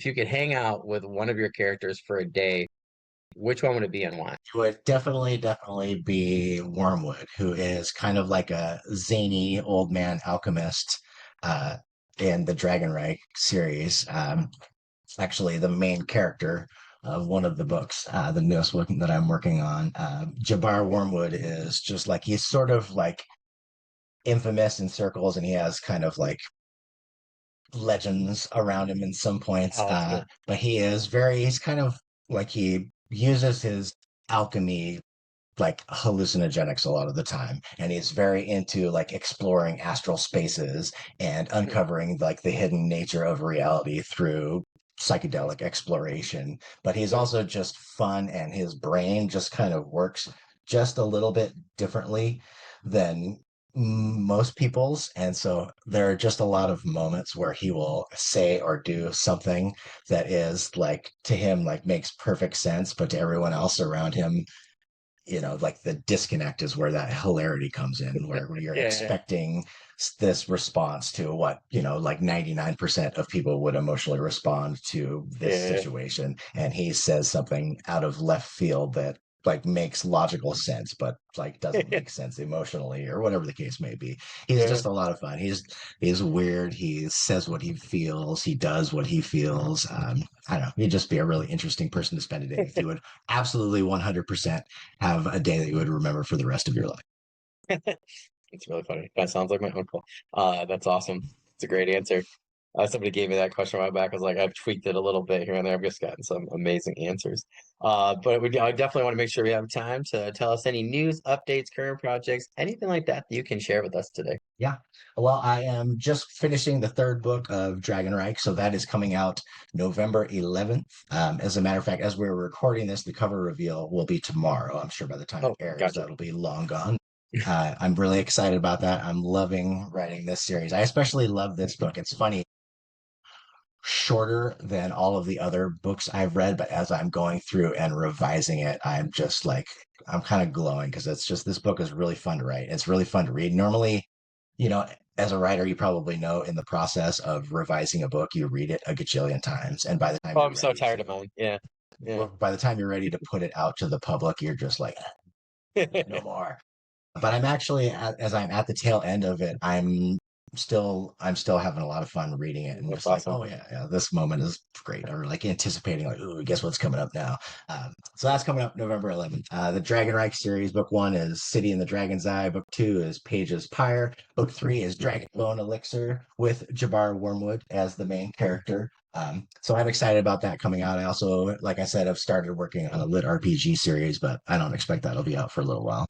if you could hang out with one of your characters for a day, which one would it be and why? It would definitely be Wormwood, who is kind of like a zany old man alchemist uh, in the Dragonreich series. Actually, the main character of one of the books, the newest one that I'm working on. Jabbar Wormwood is just like he's sort of like infamous in circles, and he has kind of like legends around him in some points. Oh, that's cool. But he's kind of like he uses his alchemy like hallucinogenics a lot of the time, and he's very into like exploring astral spaces and Hmm. uncovering like the hidden nature of reality through psychedelic exploration. But he's Cool. also just fun, and his brain just kind of works just a little bit differently than most people's. And so there are just a lot of moments where he will say or do something that is like to him like makes perfect sense, but to everyone else around him, like the disconnect is where that hilarity comes in, where you're Yeah, expecting this response to what, like 99% of people would emotionally respond to this yeah, situation. And he says something out of left field that like makes logical sense, but like doesn't yeah. make sense emotionally or whatever the case may be. He's Yeah. just a lot of fun. He's weird. He says what he feels. He does what he feels. I don't know. He'd just be a really interesting person to spend a day with. You would absolutely 100% have a day that you would remember for the rest of your life. It's really funny. That sounds like my uncle. That's awesome. It's a great answer. Somebody gave me that question on my back. I was like, I've tweaked it a little bit here and there. I've just gotten some amazing answers. I definitely want to make sure we have time to tell us any news, updates, current projects, anything like that that you can share with us today. Yeah. Well, I am just finishing the third book of Dragonreich, so that is coming out November 11th. As a matter of fact, as we're recording this, the cover reveal will be tomorrow. I'm sure by the time it Oh, airs, gotcha. that'll be long gone. I'm really excited about that. I'm loving writing this series. I especially love this book. It's funny, shorter than all of the other books I've read, but as I'm going through and revising it, I'm just like, I'm kind of glowing because it's just, this book is really fun to write. It's really fun to read. Normally, you know, as a writer, you probably know in the process of revising a book, you read it a gajillion times. And Oh, I'm so tired of mine. Yeah. Yeah. by the time you're ready to put it out to the public, you're just like, no more. But I'm actually as I'm at the tail end of it, I'm still having a lot of fun reading it and That's just like, awesome. oh yeah, this moment is great, or like anticipating like, ooh, guess what's coming up now. So that's coming up November 11th. The Dragonreich series, book one is City in the Dragon's Eye, book two is Page's Pyre, book three is Dragonbone Elixir with Jabbar Wormwood as the main character. So I'm excited about that coming out. I also, like I said, I've started working on a lit RPG series, but I don't expect that'll be out for a little while.